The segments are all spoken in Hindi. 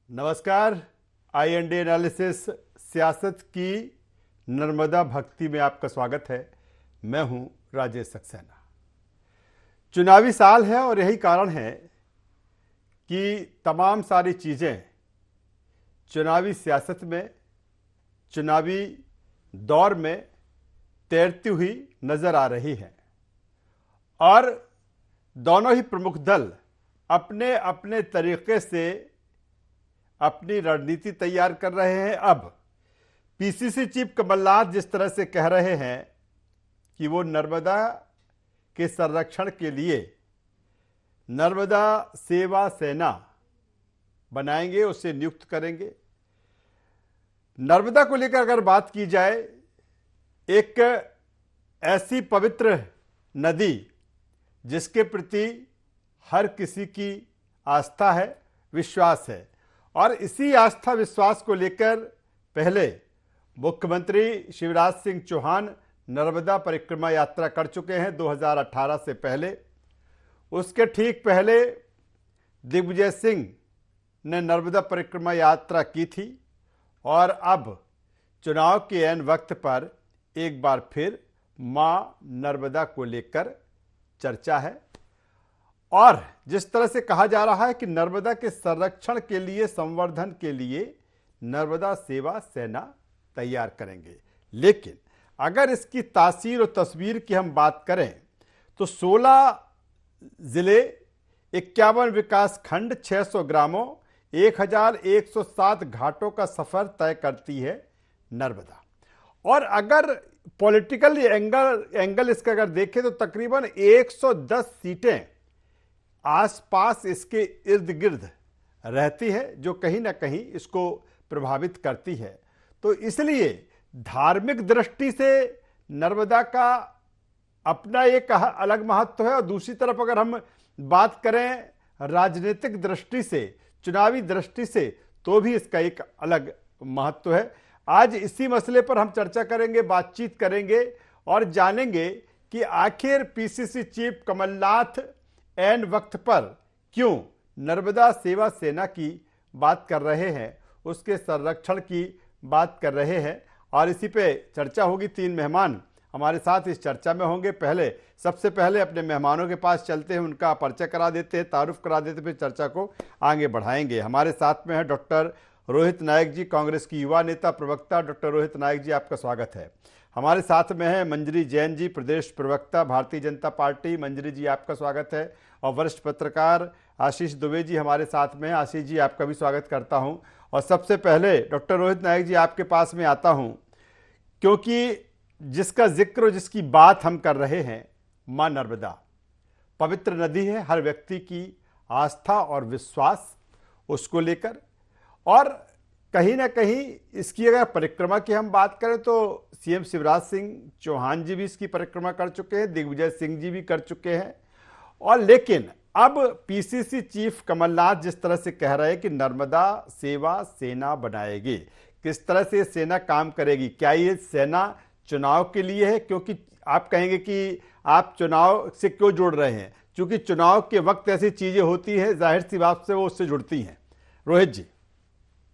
नमस्कार। IND एनालिसिस सियासत की नर्मदा भक्ति में आपका स्वागत है। मैं हूं राजेश सक्सेना। चुनावी साल है और यही कारण है कि तमाम सारी चीज़ें चुनावी सियासत में, चुनावी दौर में तैरती हुई नजर आ रही हैं और दोनों ही प्रमुख दल अपने अपने तरीके से अपनी रणनीति तैयार कर रहे हैं। अब PCC चीफ कमलनाथ जिस तरह से कह रहे हैं कि वो नर्मदा के संरक्षण के लिए नर्मदा सेवा सेना बनाएंगे, उसे नियुक्त करेंगे। नर्मदा को लेकर अगर बात की जाए, एक ऐसी पवित्र नदी जिसके प्रति हर किसी की आस्था है, विश्वास है, और इसी आस्था विश्वास को लेकर पहले मुख्यमंत्री शिवराज सिंह चौहान नर्मदा परिक्रमा यात्रा कर चुके हैं 2018 से पहले। उसके ठीक पहले दिग्विजय सिंह ने नर्मदा परिक्रमा यात्रा की थी और अब चुनाव के ऐन वक्त पर एक बार फिर मां नर्मदा को लेकर चर्चा है। और जिस तरह से कहा जा रहा है कि नर्मदा के संरक्षण के लिए, संवर्धन के लिए नर्मदा सेवा सेना तैयार करेंगे। लेकिन अगर इसकी तासीर और तस्वीर की हम बात करें तो 16 जिले, 51 विकास खंड, 600 ग्रामों, 1107 घाटों का सफर तय करती है नर्मदा। और अगर पॉलिटिकल एंगल इसका अगर देखें तो तकरीबन 110 सीटें आसपास इसके इर्द गिर्द रहती है, जो कहीं ना कहीं इसको प्रभावित करती है। तो इसलिए धार्मिक दृष्टि से नर्मदा का अपना एक अलग महत्व है और दूसरी तरफ अगर हम बात करें राजनीतिक दृष्टि से, चुनावी दृष्टि से, तो भी इसका एक अलग महत्व है। आज इसी मसले पर हम चर्चा करेंगे, बातचीत करेंगे और जानेंगे कि आखिर PCC चीफ कमलनाथ ऐन वक्त पर क्यों नर्मदा सेवा सेना की बात कर रहे हैं, उसके संरक्षण की बात कर रहे हैं। और इसी पे चर्चा होगी। 3 मेहमान हमारे साथ इस चर्चा में होंगे। सबसे पहले अपने मेहमानों के पास चलते हैं, उनका परिचय करा देते हैं, तारुफ करा देते हैं, फिर चर्चा को आगे बढ़ाएंगे। हमारे साथ में है डॉक्टर रोहित नायक जी, कांग्रेस की युवा नेता, प्रवक्ता। डॉक्टर रोहित नायक जी, आपका स्वागत है। हमारे साथ में है मंजरी जैन जी, प्रदेश प्रवक्ता, भारतीय जनता पार्टी। मंजरी जी, आपका स्वागत है। और वरिष्ठ पत्रकार आशीष दुबे जी हमारे साथ में हैं। आशीष जी, आपका भी स्वागत करता हूं। और सबसे पहले डॉक्टर रोहित नायक जी, आपके पास में आता हूं, क्योंकि जिसका जिक्र, जिसकी बात हम कर रहे हैं, मां नर्मदा पवित्र नदी है, हर व्यक्ति की आस्था और विश्वास उसको लेकर। और कहीं ना कहीं इसकी अगर परिक्रमा की हम बात करें तो CM शिवराज सिंह चौहान जी भी इसकी परिक्रमा कर चुके हैं, दिग्विजय सिंह जी भी कर चुके हैं। और लेकिन अब PCC चीफ कमलनाथ जिस तरह से कह रहे हैं कि नर्मदा सेवा सेना बनाएगी, किस तरह से सेना काम करेगी? क्या ये सेना चुनाव के लिए है? क्योंकि आप कहेंगे कि आप चुनाव से क्यों जुड़ रहे हैं, क्योंकि चुनाव के वक्त ऐसी चीजें होती हैं, जाहिर सी बात से वो उससे जुड़ती हैं। रोहित जी।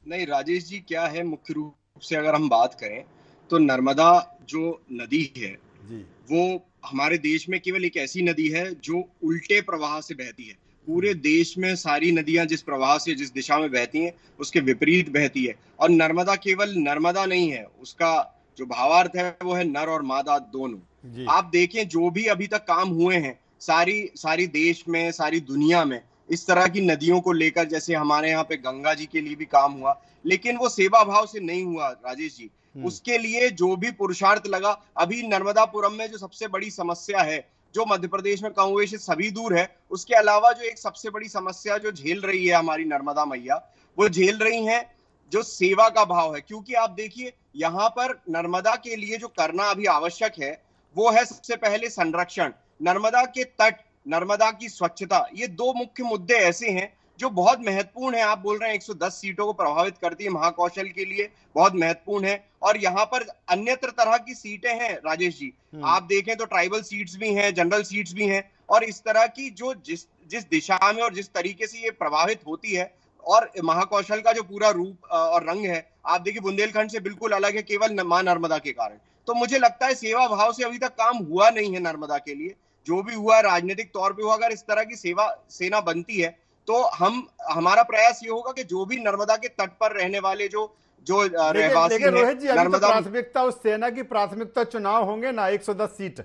नहीं राजेश जी, क्या है, मुख्य रूप से अगर हम बात करें तो नर्मदा जो नदी है जी, वो हमारे देश में केवल एक ऐसी नदी है जो उल्टे प्रवाह से बहती है। पूरे देश में सारी नदियां जिस प्रवाह से, जिस दिशा में बहती हैं, उसके विपरीत बहती है। और नर्मदा केवल नर्मदा नहीं है, उसका जो भावार्थ है वो है नर और मादा दोनों। आप देखें जो भी अभी तक काम हुए हैं सारी देश में, सारी दुनिया में, इस तरह की नदियों को लेकर, जैसे हमारे यहाँ पे गंगा जी के लिए भी काम हुआ, लेकिन वो सेवा भाव से नहीं हुआ राजेश जी। उसके लिए जो भी पुरुषार्थ लगा, अभी नर्मदापुरम में जो सबसे बड़ी समस्या है, जो मध्य प्रदेश में कांग्रेस से सभी दूर है, उसके अलावा जो एक सबसे बड़ी समस्या जो झेल रही है हमारी नर्मदा मैया, वो झेल रही है जो सेवा का भाव है। क्योंकि आप देखिए, यहाँ पर नर्मदा के लिए जो करना अभी आवश्यक है वो है सबसे पहले संरक्षण, नर्मदा के तट, नर्मदा की स्वच्छता। ये 2 मुख्य मुद्दे ऐसे हैं जो बहुत महत्वपूर्ण है। आप बोल रहे हैं 110 सीटों को प्रभावित करती है, महाकौशल के लिए बहुत महत्वपूर्ण है। और यहाँ पर अन्यत्र तरह की सीटें हैं राजेश जी, आप देखें तो ट्राइबल सीट्स भी हैं, जनरल सीट्स भी हैं। और इस तरह की जो जिस दिशा में और जिस तरीके से ये प्रभावित होती है, और महाकौशल का जो पूरा रूप और रंग है, आप देखिए बुंदेलखंड से बिल्कुल अलग है, केवल मां नर्मदा के कारण। तो मुझे लगता है सेवा भाव से अभी तक काम हुआ नहीं है नर्मदा के लिए। जो भी हुआ राजनीतिक तौर पे हुआ, अगर इस तरह की सेवा सेना बनती है तो हमारा प्रयास ये होगा कि जो भी नर्मदा के तट पर रहने वाले जो जो लेकिन रहवासी लेकिन हैं रोहित जी, अभी तो नर्मदा। प्राथमिकता उस सेना की प्राथमिकता चुनाव होंगे ना, 110 सीट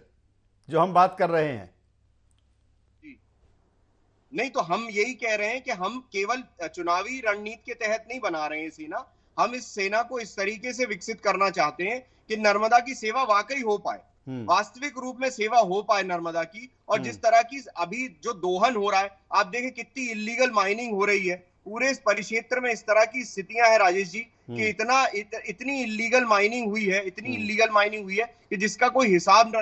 जो हम बात कर रहे हैं। नहीं, तो हम यही कह रहे हैं कि हम केवल चुनावी रणनीति के तहत नहीं बना रहे हैं सेना। हम इस सेना को इस तरीके से विकसित करना चाहते हैं कि नर्मदा की सेवा वाकई हो पाए, वास्तविक रूप में सेवा हो पाए नर्मदा की। और जिस तरह की अभी जो दोहन हो रहा है, आप देखें कितनी इलीगल माइनिंग हो रही है पूरे इस परिक्षेत्र में। इस तरह की स्थितियां हैं राजेश जी कि इतनी इलीगल माइनिंग हुई है, इतनी इलीगल माइनिंग हुई है कि जिसका कोई हिसाब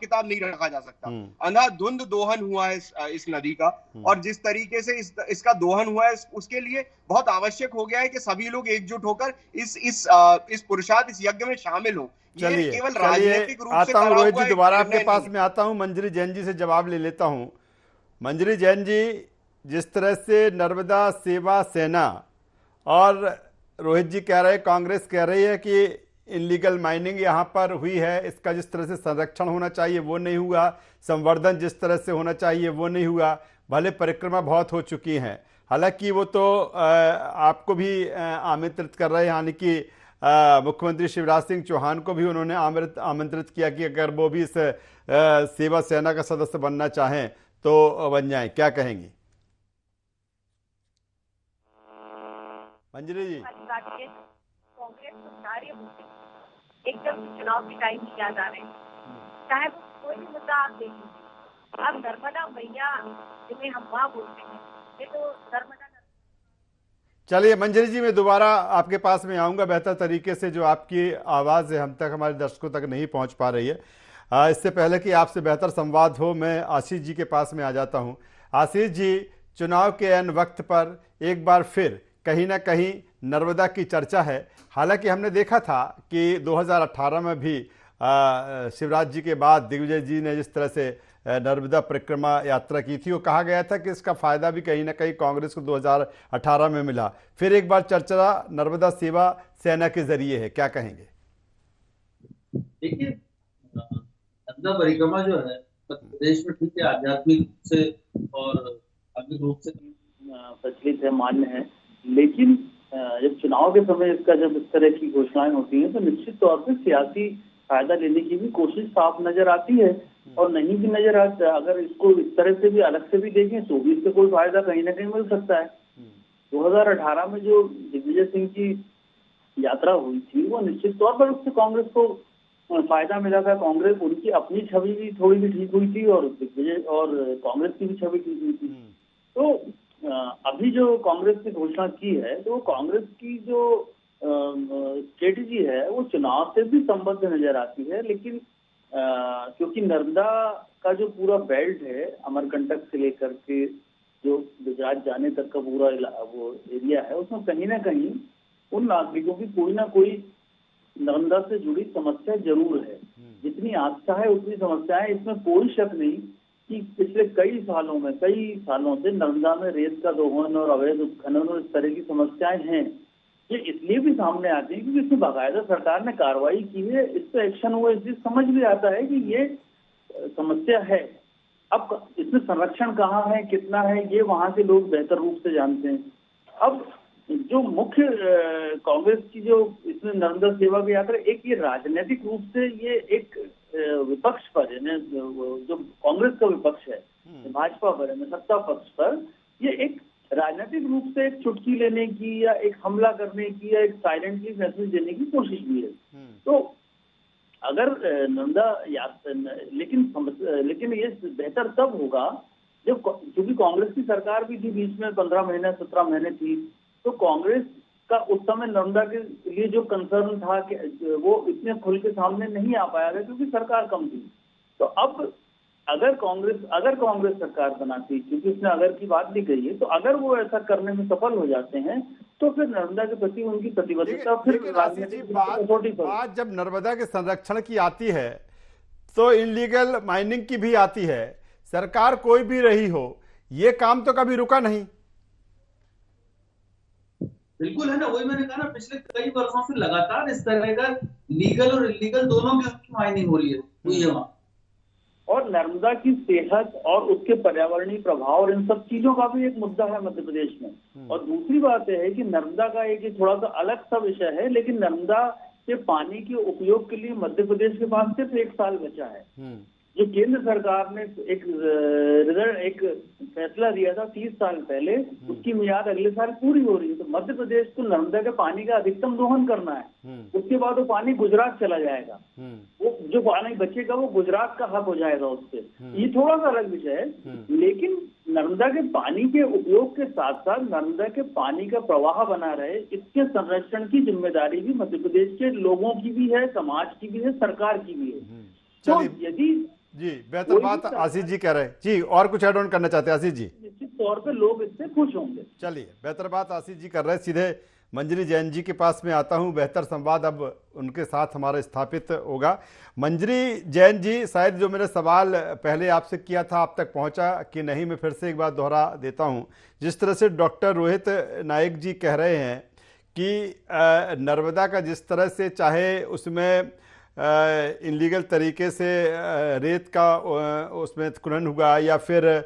किताब नहीं रखा जा सकता। अंधाधुंध दोहन हुआ है इस नदी का, और जिस तरीके से इसका दोहन हुआ है उसके लिए बहुत आवश्यक हो गया है कि सभी लोग एकजुट होकर इस पुरुषार्थ, इस यज्ञ में शामिल हो। चलिए केवल चलिए, राजनीतिक रूप से आता हूं रोहित हुआ जी, एक दोबारा आपके निर्णय पास नहीं। में आता हूं। मंजरी जैन जी से जवाब ले लेता हूं। मंजरी जैन जी, जिस तरह से नर्मदा सेवा सेना और रोहित जी कह रहे हैं, कांग्रेस कह रही है कि इनलीगल माइनिंग यहाँ पर हुई है, इसका जिस तरह से संरक्षण होना चाहिए वो नहीं हुआ, संवर्धन जिस तरह से होना चाहिए वो नहीं हुआ। भले परिक्रमा बहुत हो चुकी हैं, हालांकि वो तो आपको भी आमंत्रित कर रहे हैं, यानी कि मुख्यमंत्री शिवराज सिंह चौहान को भी उन्होंने आमंत्रित किया कि अगर वो भी इस सेवा सेना का सदस्य बनना चाहें तो बन जाएं। क्या कहेंगी मंजरी जी? कांग्रेस को सारे मुद्दे एकदम चुनाव के टाइम ही याद आ रहे हैं, चाहे वो कोई भी मुद्दा आप देख लीजिए। अब नर्मदा मैया जिन्हें हम माँ बोलते हैं, ये तो नर्मदा। चलिए मंजरी जी, मैं दोबारा आपके पास में आऊंगा बेहतर तरीके से। जो आपकी आवाज़ है हम तक, हमारे दर्शकों तक नहीं पहुंच पा रही है। इससे पहले कि आपसे बेहतर संवाद हो, मैं आशीष जी के पास में आ जाता हूं। आशीष जी, चुनाव के ऐन वक्त पर एक बार फिर कहीं ना कहीं नर्मदा की चर्चा है। हालांकि हमने देखा था कि 2018 में भी शिवराज जी के बाद दिग्विजय जी ने जिस तरह से नर्मदा परिक्रमा यात्रा की थी, वो कहा गया था कि इसका फायदा भी कहीं ना कहीं कांग्रेस को 2018 में मिला। फिर एक बार चर्चा नर्मदा सेवा सेना के जरिए है, क्या कहेंगे? देखिए, नर्मदा परिक्रमा जो है प्रदेश में ठीक है, आध्यात्मिक रूप से और धार्मिक रूप से प्रचलित है, मान्य है। लेकिन जब चुनाव के समय जब इस तरह की घोषणाएं होती हैं तो निश्चित तौर पर सियासी फायदा लेने की भी कोशिश साफ नजर आती है, और नहीं भी नजर आता। अगर इसको इस तरह से भी अलग से भी देखें तो भी इससे कोई फायदा कहीं ना कहीं मिल सकता है। 2018 में जो दिग्विजय सिंह की यात्रा हुई थी, वो निश्चित तौर पर उससे कांग्रेस को फायदा मिला था। कांग्रेस, उनकी अपनी छवि भी थोड़ी भी ठीक हुई थी और दिग्विजय और कांग्रेस की भी छवि ठीक हुई थी। तो अभी जो कांग्रेस ने घोषणा की है, तो कांग्रेस की जो स्ट्रेटेजी है वो चुनाव से भी संबद्ध नजर आती है। लेकिन क्योंकि नर्मदा का जो पूरा बेल्ट है, अमरकंटक से लेकर के जो गुजरात जाने तक का पूरा वो एरिया है, उसमें कहीं ना कहीं उन नागरिकों की कोई ना कोई नर्मदा से जुड़ी समस्या जरूर है। जितनी आस्था है उतनी समस्याएं, इसमें कोई शक नहीं कि पिछले कई सालों से नर्मदा में रेत का दोहन और अवैध उत्खनन और इस तरह की समस्याएं हैं। ये इसलिए भी सामने आती है क्योंकि इसमें बाकायदा सरकार ने कार्रवाई की है, इस पर एक्शन हुआ, इसलिए समझ भी आता है कि ये समस्या है। अब इसमें संरक्षण कहाँ है, कितना है, ये वहां के लोग बेहतर रूप से जानते हैं। अब जो मुख्य कांग्रेस की जो इसमें नर्मदा सेवा की यात्रा, एक ये राजनीतिक रूप से ये एक विपक्ष पर है, जो कांग्रेस का विपक्ष है, भाजपा पर है, सत्ता पक्ष पर, ये एक राजनीतिक रूप से एक चुटकी लेने की या एक हमला करने की या एक साइलेंटली मैसेज देने की कोशिश भी है। तो अगर नर्मदा यात्रा, लेकिन ये बेहतर तब होगा जब, क्योंकि कांग्रेस की सरकार भी थी बीच में 17 महीने थी, तो कांग्रेस का उस समय नर्मदा के लिए जो कंसर्न था कि वो इतने खुल के सामने नहीं आ पाया था क्योंकि सरकार कम थी। तो अब अगर कांग्रेस सरकार बनाती, क्योंकि उसने अगर की बात भी कही है, तो अगर वो ऐसा करने में सफल हो जाते हैं तो फिर नर्मदा के प्रति उनकी प्रतिबद्धता फिर राजनीतिक बात जब नर्मदा के संरक्षण की आती है तो इनलीगल माइनिंग की भी आती है। सरकार कोई भी रही हो, ये काम तो कभी रुका नहीं। बिल्कुल है ना, वही मैंने कहा ना, पिछले कई वर्षों से लगातार इस तरह का लीगल और इलीगल दोनों की माइनिंग हो रही है, हुई है वहाँ। और नर्मदा की सेहत और उसके पर्यावरणीय प्रभाव और इन सब चीजों का भी एक मुद्दा है मध्य प्रदेश में। और दूसरी बात यह है कि नर्मदा का एक थोड़ा सा अलग सा विषय है, लेकिन नर्मदा के पानी के उपयोग के लिए मध्य प्रदेश के पास सिर्फ 1 साल बचा है। जो केंद्र सरकार ने एक फैसला दिया था 30 साल पहले, उसकी मियाद अगले साल पूरी हो रही है। तो मध्य प्रदेश को नर्मदा के पानी का अधिकतम दोहन करना है, उसके बाद वो पानी गुजरात चला जाएगा, वो जो पानी बचेगा वो गुजरात का हक हो जाएगा उससे। ये थोड़ा सा अलग विषय है, लेकिन नर्मदा के पानी के उपयोग के साथ साथ नर्मदा के पानी का प्रवाह बना रहे, इसके संरक्षण की जिम्मेदारी भी मध्य प्रदेश के लोगों की भी है, समाज की भी है, सरकार की भी है। तो यदि जी बेहतर बात आशीष जी कह रहे हैं जी, और कुछ ऐड ऑन करना चाहते हैं आशीष जी? निश्चित तौर पे लोग इससे खुश होंगे। चलिए, बेहतर बात आशीष जी कर रहे हैं। सीधे मंजरी जैन जी के पास में आता हूं, बेहतर संवाद अब उनके साथ हमारा स्थापित होगा। मंजरी जैन जी, शायद जो मैंने सवाल पहले आपसे किया था आप तक पहुंचा कि नहीं, मैं फिर से एक बार दोहरा देता हूं। जिस तरह से डॉक्टर रोहित नायक जी कह रहे हैं कि नर्मदा का जिस तरह से चाहे उसमें इनलीगल तरीके से रेत का उसमें खनन हुआ या फिर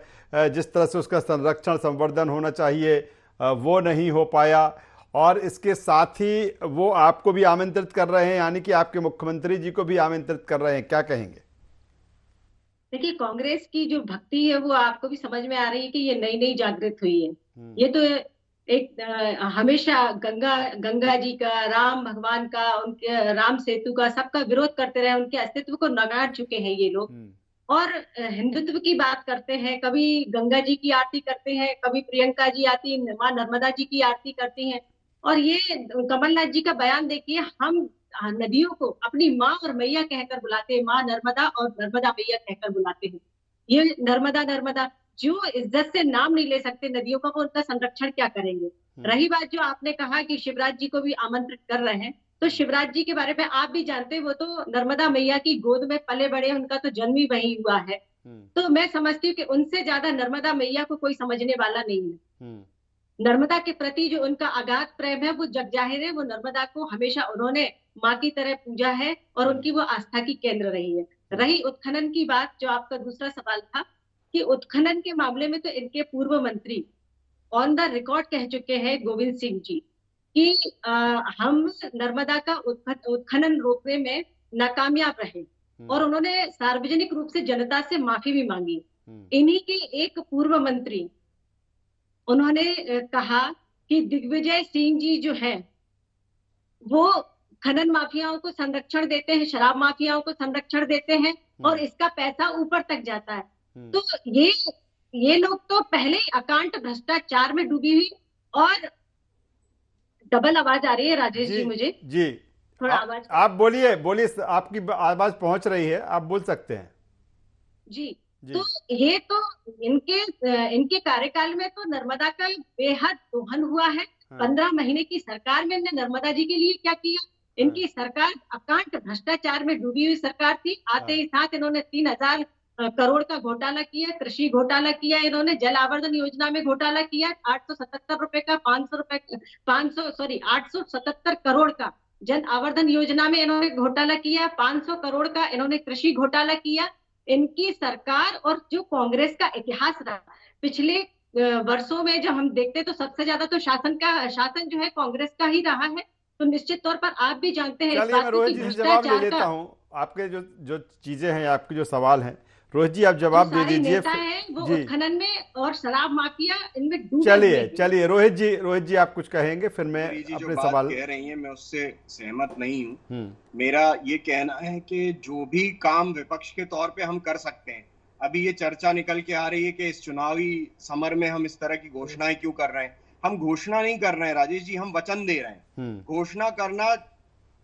जिस तरह से उसका संरक्षण संवर्धन होना चाहिए वो नहीं हो पाया, और इसके साथ ही वो आपको भी आमंत्रित कर रहे हैं, यानी कि आपके मुख्यमंत्री जी को भी आमंत्रित कर रहे हैं, क्या कहेंगे? देखिए, कांग्रेस की जो भक्ति है वो आपको भी समझ में आ रही है कि ये नई नई जागृत हुई है। ये तो एक हमेशा गंगा जी का, राम भगवान का, उनके राम सेतु का, सबका विरोध करते रहे, उनके अस्तित्व को नकार चुके हैं ये लोग। और हिंदुत्व की बात करते हैं, कभी गंगा जी की आरती करते हैं, कभी प्रियंका जी आती, माँ नर्मदा जी की आरती करती हैं। और ये कमलनाथ जी का बयान देखिए, हम नदियों को अपनी माँ और मैया कहकर बुलाते हैं, माँ नर्मदा और नर्मदा मैया कहकर बुलाते हैं। ये नर्मदा नर्मदा जो इज्जत से नाम नहीं ले सकते नदियों का, वो उनका संरक्षण क्या करेंगे? रही बात जो आपने कहा कि शिवराज जी को भी आमंत्रित कर रहे हैं, तो शिवराज जी के बारे में आप भी जानते हैं, वो तो नर्मदा मैया की गोद में पले बड़े, उनका तो जन्म ही वही हुआ है। तो मैं समझती हूँ कि उनसे ज्यादा नर्मदा मैया को कोई समझने वाला नहीं है। नर्मदा के प्रति जो उनका अगाध प्रेम है वो जग जाहिर है। वो नर्मदा को हमेशा उन्होंने माँ की तरह पूजा है और उनकी वो आस्था की केंद्र रही है। रही उत्खनन की बात, जो आपका दूसरा सवाल था, कि उत्खनन के मामले में तो इनके पूर्व मंत्री ऑन द रिकॉर्ड कह चुके हैं, गोविंद सिंह जी, कि हम नर्मदा का उत्खनन रोकने में नाकामयाब रहे, और उन्होंने सार्वजनिक रूप से जनता से माफी भी मांगी। इन्हीं के एक पूर्व मंत्री उन्होंने कहा कि दिग्विजय सिंह जी जो है वो खनन माफियाओं को संरक्षण देते हैं, शराब माफियाओं को संरक्षण देते हैं, और इसका पैसा ऊपर तक जाता है। तो ये लोग तो पहले अकांत भ्रष्टाचार में डूबी हुई। और डबल आवाज आ रही है राजेश जी मुझे जी थोड़ा आवाज आप बोलिए, आपकी आवाज पहुंच रही है, आप बोल सकते हैं जी। तो ये तो इनके कार्यकाल में तो नर्मदा का बेहद दोहन हुआ है। 15 महीने की सरकार में इन्होंने नर्मदा जी के लिए क्या किया? इनकी सरकार अकांत भ्रष्टाचार में डूबी हुई सरकार थी। आते ही साथ इन्होंने 3000 करोड़ का घोटाला किया, कृषि घोटाला किया, इन्होंने जल आवर्धन योजना में घोटाला किया, 877 रुपए का 877 करोड़ का जल आवर्धन योजना में इन्होंने घोटाला किया, 500 करोड़ का इन्होंने कृषि घोटाला किया। इनकी सरकार और जो कांग्रेस का इतिहास रहा पिछले वर्षों में, जब हम देखते तो सबसे ज्यादा तो शासन जो है कांग्रेस का ही रहा है। तो निश्चित तौर पर आप भी जानते हैं इस बात को कि भ्रष्टाचार का, आपके जो चीजें हैं, आपके जो सवाल हैं, रोहित जी आप जवाब दे दीजिए। वो उत्खनन में और शराब माफिया इनमें डूबे। चलिए रोहित जी आप कुछ कहेंगे, फिर मैं अपने सवाल कह रही हैं मैं उससे सहमत नहीं हूँ। मेरा ये कहना है कि जो भी काम विपक्ष के तौर पे हम कर सकते हैं, अभी ये चर्चा निकल के आ रही है कि इस चुनावी समर में हम इस तरह की घोषणाएं क्यों कर रहे हैं। हम घोषणा नहीं कर रहे हैं राजेश जी, हम वचन दे रहे हैं। घोषणा करना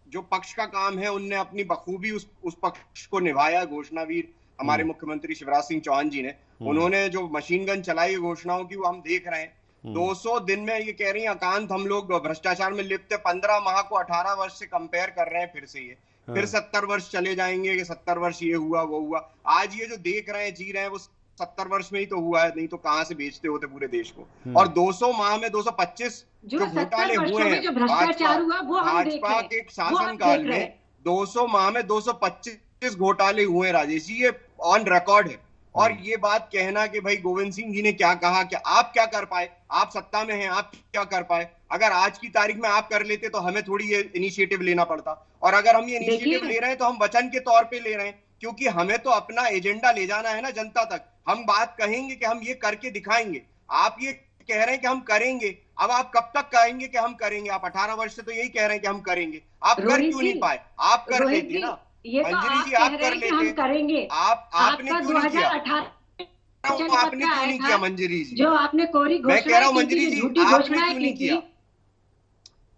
जो पक्ष का काम है, उनने अपनी बखूबी उस पक्ष को निभाया। घोषणावीर हमारे मुख्यमंत्री शिवराज सिंह चौहान जी ने, उन्होंने जो मशीन गन चलाई घोषणाओं की, वो हम देख रहे हैं। 200 दिन में ये कह रही है अकांत हम लोग भ्रष्टाचार में लिप्त है। 15 माह को 18 वर्ष से कंपेयर कर रहे हैं फिर से ये, फिर 70 वर्ष चले जाएंगे कि 70 वर्ष ये हुआ वो हुआ। आज ये जो देख रहे हैं, जी रहे हैं, वो 70 वर्ष में ही तो हुआ है, नहीं तो कहां से बेचते होते पूरे देश को। और 200 माह में 225 जो घोटाले हुए हैं जो भ्रष्टाचार हुआ वो हम देख भाजपा के शासनकाल में 200 माह में 225 घोटाले हुए राजेश जी, ये ऑन रिकॉर्ड है। और ये बात कहना कि भाई गोविंद सिंह जी ने क्या कहा, कि आप क्या कर पाए, आप सत्ता में हैं, आप क्या कर पाए, अगर आज की तारीख में आप कर लेते तो हमें थोड़ी ये इनिशिएटिव लेना पड़ता। और अगर हम ये इनिशिएटिव ले रहे हैं तो हम वचन के तौर पे ले रहे हैं, क्योंकि हमें तो अपना एजेंडा ले जाना है ना जनता तक। हम बात कहेंगे कि हम ये करके दिखाएंगे, आप ये कह रहे हैं कि हम करेंगे, अब आप कब तक कहेंगे कि हम करेंगे? आप 18 वर्ष से तो यही कह रहे हैं कि हम करेंगे, आप कर क्यों नहीं पाए? आप कर लेते ना मंजरी जी, आप कर लेते, हम करेंगे। आपने क्यों नहीं किया? आपने क्यों नहीं किया मंजरी जी? जो आपने कोरी घोषणा, मैं कह रहा हूँ मंजरी जी, आपने क्यों नहीं किया?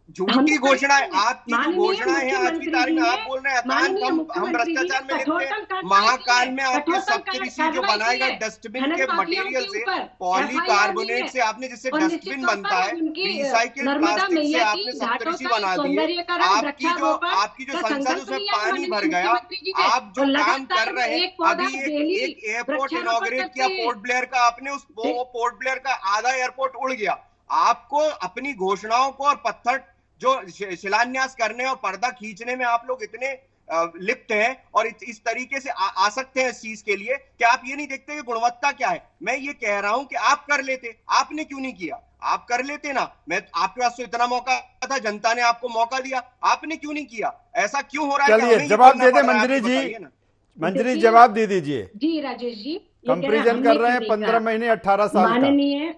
झूठी घोषणा है आपकी, जो घोषणा है आज की तारीख में आप बोल रहे हैं हम भ्रष्टाचार में लिखते हैं। महाकाल में आपके सप्तऋषि जो बनाएगा डस्टबिन के मटेरियल से, पॉलीकार्बोनेट से, आपने जिससे डस्टबिन बनता है, रिसाइकिल प्लास्टिक से आपने सप्तऋषि बना दिए। आपकी जो संसद उसमें पानी भर गया। आप जो काम कर रहे हैं, अभी एक एयरपोर्ट इनॉग्रेट किया पोर्ट ब्लेयर का, आपने उस पोर्ट ब्लेयर का आधा एयरपोर्ट उड़ गया। आपको अपनी घोषणाओं को और पत्थर जो शिलान्यास करने और पर्दा खींचने में आप लोग इतने लिप्त हैं और इस तरीके से आसक्त हैं इस चीज के लिए कि आप ये नहीं देखते कि गुणवत्ता क्या है। मैं ये कह रहा हूं कि आप कर लेते, आपने क्यों नहीं किया? आप कर लेते ना, मैं आपके पास तो इतना मौका था, जनता ने आपको मौका दिया, आपने क्यों नहीं किया? ऐसा क्यों हो रहा है? चलिए जवाब दे दे मंजरी जी, मंजरी जवाब दे दीजिए जी। राजेश जी कंपैरिजन कर रहे हैं 15 महीने 18 साल का। माननीय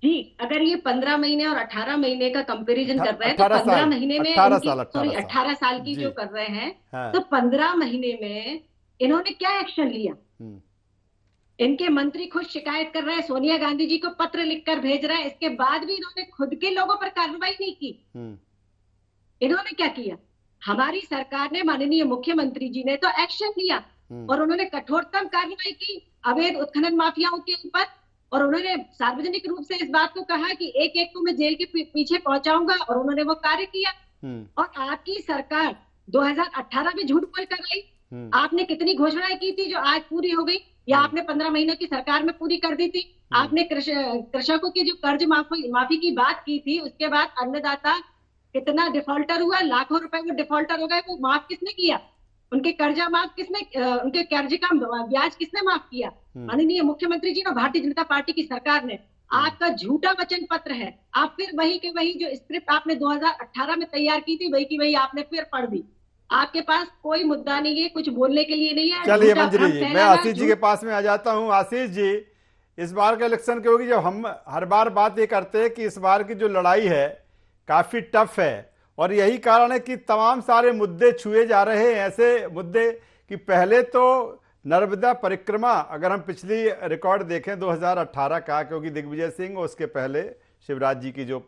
जी, अगर ये 15 महीने और 18 महीने का कंपैरिजन कर रहे हैं तो 15 महीने में 18 साल की जो कर रहे हैं, हाँ। तो 15 महीने में इन्होंने क्या एक्शन लिया? इनके मंत्री खुद शिकायत कर रहे हैं, सोनिया गांधी जी को पत्र लिखकर भेज रहे हैं, इसके बाद भी इन्होंने खुद के लोगों पर कार्रवाई नहीं की। इन्होंने क्या किया? हमारी सरकार ने, माननीय मुख्यमंत्री जी ने तो एक्शन लिया और उन्होंने कठोरतम कार्रवाई की अवैध उत्खनन माफियाओं के ऊपर। और उन्होंने सार्वजनिक रूप से इस बात को कहा कि एक एक को मैं जेल के पीछे पहुंचाऊंगा, और उन्होंने वो कार्य किया। और आपकी सरकार 2018 में झूठ बोल कर आई। आपने कितनी घोषणाएं की थी जो आज पूरी हो गई, या आपने 15 महीनों की सरकार में पूरी कर दी थी? आपने कृषकों की जो कर्ज माफी की बात की थी, उसके बाद अन्नदाता कितना डिफॉल्टर हुआ, लाखों रुपए वो डिफॉल्टर हो गए, वो माफ किसने किया? उनके कर्जा माफ किसने, उनके कर्ज का ब्याज किसने माफ किया? माननीय मुख्यमंत्री जी ने, भारतीय जनता पार्टी की सरकार ने। आपका झूठा वचन पत्र है। आप फिर वही के वही जो स्क्रिप्ट आपने 2018 में तैयार की थी, वही की वही आपने फिर पढ़ दी। आपके पास कोई मुद्दा नहीं है, कुछ बोलने के लिए नहीं है। चलिए मंजरी जी, मैं आशीष जी के पास में आ जाता हूँ। आशीष जी, इस बार के इलेक्शन की होगी, जब हम हर बार बात ये करते हैं कि इस बार की जो लड़ाई है काफी टफ है, और यही कारण है कि तमाम सारे मुद्दे छुए जा रहे हैं। ऐसे मुद्दे कि पहले तो नर्मदा परिक्रमा, अगर हम पिछली रिकॉर्ड देखें 2018 का, क्योंकि दिग्विजय सिंह और उसके पहले शिवराज जी की जो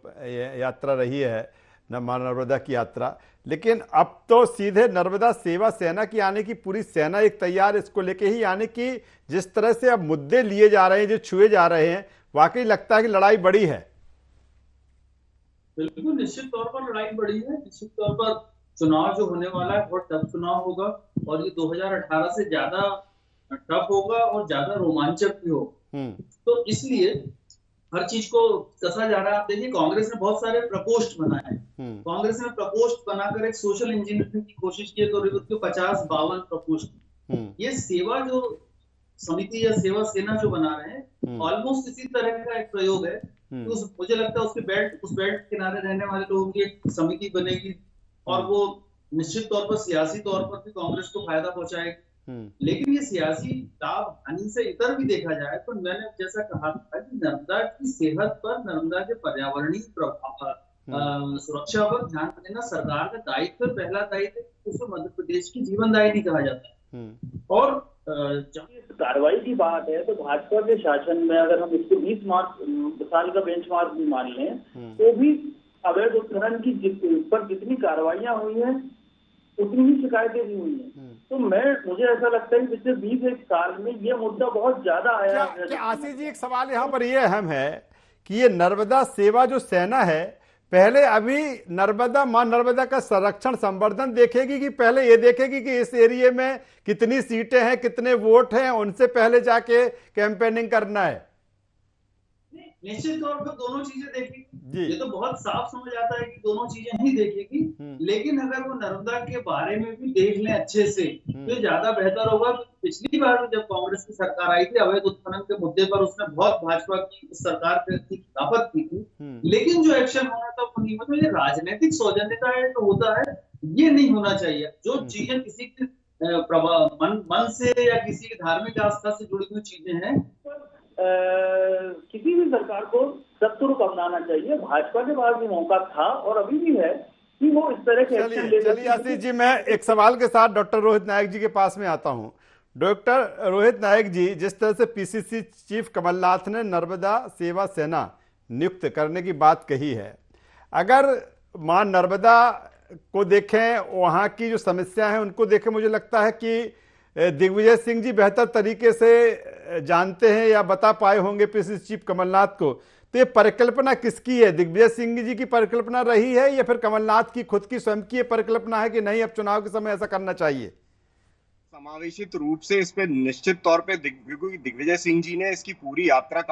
यात्रा रही है, नर्मदा की यात्रा, लेकिन अब तो सीधे नर्मदा सेवा सेना की आने की पूरी सेना एक तैयार, इसको लेके ही आने की। जिस तरह से अब मुद्दे लिए जा रहे हैं, जो छुए जा रहे हैं, वाकई लगता है कि लड़ाई बड़ी है। बिल्कुल, निश्चित तौर पर लड़ाई बड़ी है। निश्चित तौर पर चुनाव जो होने वाला है बहुत टफ चुनाव होगा, और ये 2018 से ज्यादा टफ होगा और ज्यादा रोमांचक भी होगा। तो इसलिए हर चीज को कसा जा रहा है। आप देखिए, कांग्रेस ने बहुत सारे प्रकोष्ठ बनाए हैं। कांग्रेस ने प्रकोष्ठ बनाकर एक सोशल इंजीनियरिंग की कोशिश की, तो 50-52 प्रकोष्ठ। ये सेवा जो समिति या सेवा सेना जो बना रहे हैं, ऑलमोस्ट इसी तरह का एक प्रयोग है। तो मुझे लगता है उस बेल्ट किनारे रहने वाले लोगों की एक समिति बनेगी, और वो निश्चित तौर पर सियासी तौर पर भी कांग्रेस को फायदा पहुंचाएगी। लेकिन ये सियासी लाभ हानि से इतर भी देखा जाए तो मैंने जैसा कहा था कि नर्मदा की सेहत पर, नर्मदा के पर्यावरणीय प्रभाव, सुरक्षा पर ध्यान देना सरकार का दायित्व, पहला दायित्व। उसको मध्य प्रदेश की जीवनदायिनी कहा जाता है। और जहाँ कार्रवाई की बात है, तो भाजपा के शासन में अगर हम इसको 20 साल का बेंचमार्क भी मान लें, तो भी अवैध उत्खनन की पर जितनी कार्रवाइयां हुई हैं, उतनी ही शिकायतें भी हुई हैं। तो मुझे ऐसा लगता है कि पिछले 20 साल में ये मुद्दा बहुत ज्यादा आया है। आशीष जी, एक सवाल यहाँ पर ये अहम है कि ये नर्मदा सेवा जो सेना है, पहले अभी नर्मदा, मां नर्मदा का संरक्षण संवर्धन देखेगी कि पहले ये देखेगी कि इस एरिया में कितनी सीटें हैं, कितने वोट हैं, उनसे पहले जाके कैंपेनिंग करना है? निश्चित तौर पर दोनों चीजें देखेगी। जी। ये तो बहुत साफ समझ आता है कि दोनों चीजें ही देखेगी, लेकिन अगर वो नर्मदा के बारे में भी देख लें अच्छे से तो ये ज्यादा बेहतर होगा। पिछली बार जब कांग्रेस की सरकार आई थी, अवैध उत्खनन के मुद्दे पर उसने बहुत भाजपा की सरकार की खिलाफत की थी, लेकिन जो एक्शन होना था वो नहीं। मतलब ये राजनीतिक सौजन्यता है तो होता है, ये नहीं होना चाहिए। जो चीजें किसी के मन से या किसी की धार्मिक आस्था से जुड़ी हुई चीजें हैं, किसी भी सरकार को सत्तुरुप अपनाना चाहिए। भाजपा के पास भी मौका था और अभी भी है कि वो इस तरह के एक्शन ले। चलिए आशीष जी, मैं एक सवाल के साथ डॉक्टर रोहित नायक जी के पास में आता हूं। डॉक्टर रोहित नायक जी, जिस तरह से पीसीसी चीफ कमलनाथ ने नर्मदा सेवा सेना नियुक्त करने की बात कही है, अगर मां नर्मदा को देखें, वहां की जो समस्या है उनको देखें, मुझे लगता है कि दिग्विजय सिंह जी बेहतर तरीके से जानते हैं या बता पाए होंगे पीसीसी चीफ कमलनाथ को। तो ये परिकल्पना किसकी है? दिग्विजय सिंह जी की परिकल्पना रही है या फिर कमलनाथ की खुद की स्वयं की परिकल्पना है कि नहीं, अब चुनाव के समय ऐसा करना चाहिए? समावेशित रूप से इस पे निश्चित तौर पे दिग्विजय सिंह जी ने इसकी पूरी यात्रा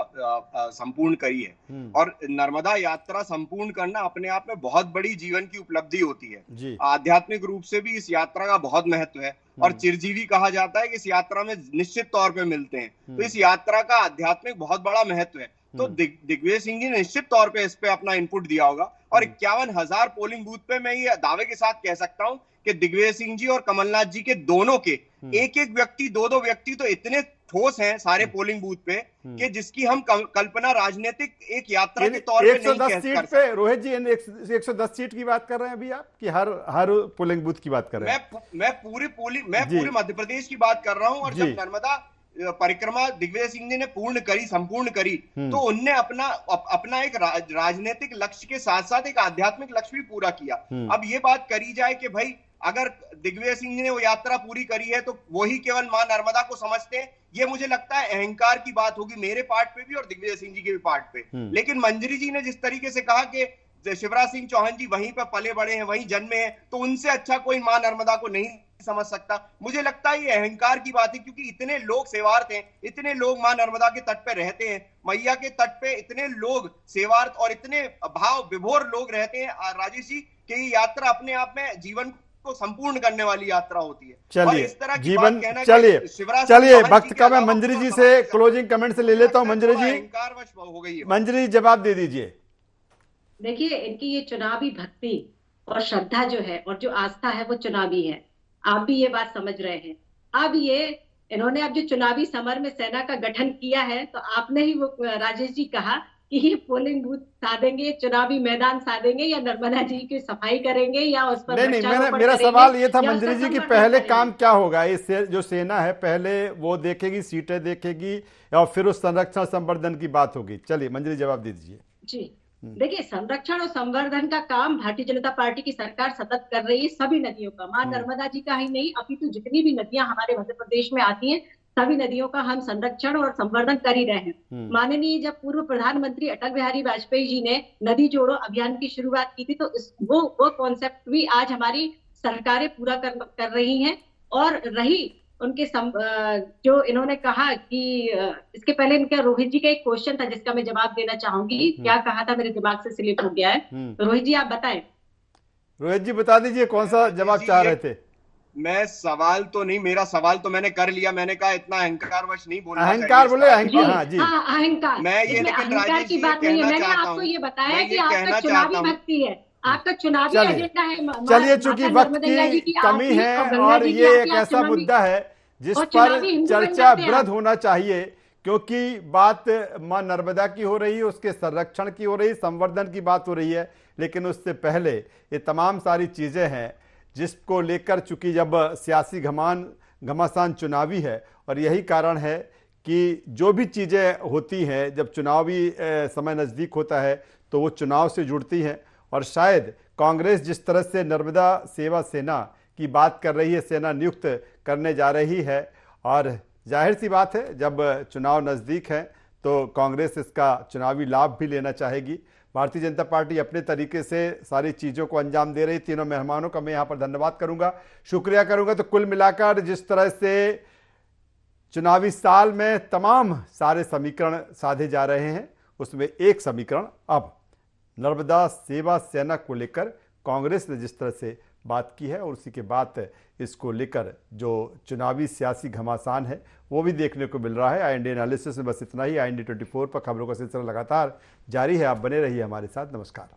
संपूर्ण करी है, और नर्मदा यात्रा संपूर्ण करना अपने आप में बहुत बड़ी जीवन की उपलब्धि होती है। आध्यात्मिक रूप से भी इस यात्रा का बहुत महत्व है, और चिरजीवी कहा जाता है कि इस यात्रा में निश्चित तौर पे मिलते हैं। तो इस यात्रा का आध्यात्मिक बहुत बड़ा महत्व है। तो दिग्विजय सिंह जी ने निश्चित तौर पे इस पे अपना इनपुट दिया होगा, और 51,000 पोलिंग बूथ पे मैं ये दावे के साथ कह सकता हूं कि दिग्विजय सिंह जी और कमलनाथ जी के दोनों के एक एक व्यक्ति, दो व्यक्ति तो इतने ठोस हैं सारे पोलिंग बूथ पे कि जिसकी हम कल्पना राजनीतिक एक यात्रा के तौर पे नहीं कर सकते। रोहित जी 110 सीट की बात कर रहे हैं अभी आप, कि हर पोलिंग बूथ की बात कर रहे हैं? मैं पूरे मध्य प्रदेश की बात कर रहा हूं। और जब नर्मदा परिक्रमा दिग्विजय सिंह जी ने संपूर्ण करी, तो उनने अपना एक राजनीतिक लक्ष्य के साथ साथ एक आध्यात्मिक लक्ष्य भी पूरा किया। अब ये बात करी जाए कि भाई अगर दिग्विजय सिंह जी ने वो यात्रा पूरी करी है तो वही केवल मां नर्मदा को समझते हैं, ये मुझे लगता है अहंकार की बात होगी मेरे पार्ट पे भी और दिग्विजय सिंह जी के भी पार्ट पे। लेकिन मंजरी जी ने जिस तरीके से कहा कि शिवराज सिंह चौहान जी वहीं पर पले बड़े हैं, वहीं जन्मे हैं, तो उनसे अच्छा कोई मां नर्मदा को नहीं समझ सकता। मुझे लगता है ये अहंकार की बात है, क्योंकि इतने लोग सेवार्थ हैं, इतने लोग मां नर्मदा के तट पे रहते हैं, मैया के तट पे इतने लोग सेवार्थ और इतने भाव विभोर लोग रहते हैं राजेश जी, कि ये यात्रा अपने आप में जीवन को संपूर्ण करने वाली यात्रा होती है। चलिए, इस तरह की जीवन, बात कहना, चलिए वक्त का मैं मंजरी जी से क्लोजिंग कमेंट से ले लेता हूं। मंजरी जी, अहंकारवश हो गई है। मंजरी जवाब दे दीजिए। देखिए, इनकी ये चुनावी भक्ति और श्रद्धा जो है और जो आस्था है वो चुनावी है। आप भी ये बात समझ रहे हैं। अब इन्होंने अब जो चुनावी समर में सेना का गठन किया है, तो आपने ही वो राजेश जी कहा कि ये पोलिंग बूथ साधेंगे, चुनावी मैदान साधेंगे, या नर्मदा जी की सफाई करेंगे, या उस पर नहीं, मेरा सवाल ये था मंजरी जी कि पहले काम क्या होगा? इस जो सेना है पहले वो देखेगी, सीटें देखेगी, और फिर उस संरक्षण संवर्धन की बात होगी। चलिए मंजरी जवाब दे दीजिए। जी, देखिए, संरक्षण और संवर्धन का काम भारतीय जनता पार्टी की सरकार सतत कर रही है। सभी नदियों का, मां नर्मदा जी का ही नहीं, अपितु जितनी भी नदियां हमारे मध्य प्रदेश में आती हैं, सभी नदियों का हम संरक्षण और संवर्धन कर ही रहे हैं। माननीय जब पूर्व प्रधानमंत्री अटल बिहारी वाजपेयी जी ने नदी जोड़ो अभियान की शुरुआत की थी, तो वो कॉन्सेप्ट भी आज हमारी सरकारें पूरा कर रही हैं। और रही उनके जो इन्होंने कहा कि इसके पहले इनका रोहित जी का एक क्वेश्चन था जिसका मैं जवाब देना चाहूंगी। क्या कहा था, मेरे दिमाग से स्लिप हो गया है। तो रोहित जी आप बताएं। रोहित जी बता दीजिए कौन सा जवाब चाह रहे थे? मैं सवाल तो नहीं, मेरा सवाल तो मैंने कर लिया। मैंने कहा इतना अहंकारवश नहीं बोलना। अहंकार बोले, अहंकार। हाँ जी, अहंकार। मैं ये अहंकार की बात नहीं है। मैंने आपको ये बताया कि आपका चुनावी भक्ति है, आपका चुनावी एजेंडा है। चलिए, चूंकि वक्त की कमी है और ये एक ऐसा मुद्दा है जिस पर चर्चा वृहद होना चाहिए, क्योंकि बात मां नर्मदा की हो रही है, उसके संरक्षण की हो रही है, संवर्धन की बात हो रही है, लेकिन उससे पहले ये तमाम सारी चीजें हैं जिसको लेकर, चूंकि जब सियासी घमासान चुनावी है, और यही कारण है कि जो भी चीजें होती हैं जब चुनावी समय नजदीक होता है तो वो चुनाव से जुड़ती हैं। और शायद कांग्रेस जिस तरह से नर्मदा सेवा सेना की बात कर रही है, सेना नियुक्त करने जा रही है, और जाहिर सी बात है जब चुनाव नज़दीक है तो कांग्रेस इसका चुनावी लाभ भी लेना चाहेगी। भारतीय जनता पार्टी अपने तरीके से सारी चीज़ों को अंजाम दे रही। तीनों मेहमानों का मैं यहाँ पर धन्यवाद करूँगा, शुक्रिया करूँगा। तो कुल मिलाकर जिस तरह से चुनावी साल में तमाम सारे समीकरण साधे जा रहे हैं, उसमें एक समीकरण अब नर्मदा सेवा सेना को लेकर कांग्रेस ने जिस तरह से बात की है और उसी के बाद इसको लेकर जो चुनावी सियासी घमासान है वो भी देखने को मिल रहा है। IND एनालिसिस में बस इतना ही। IND 24 पर खबरों का सिलसिला लगातार जारी है। आप बने रहिए हमारे साथ। नमस्कार।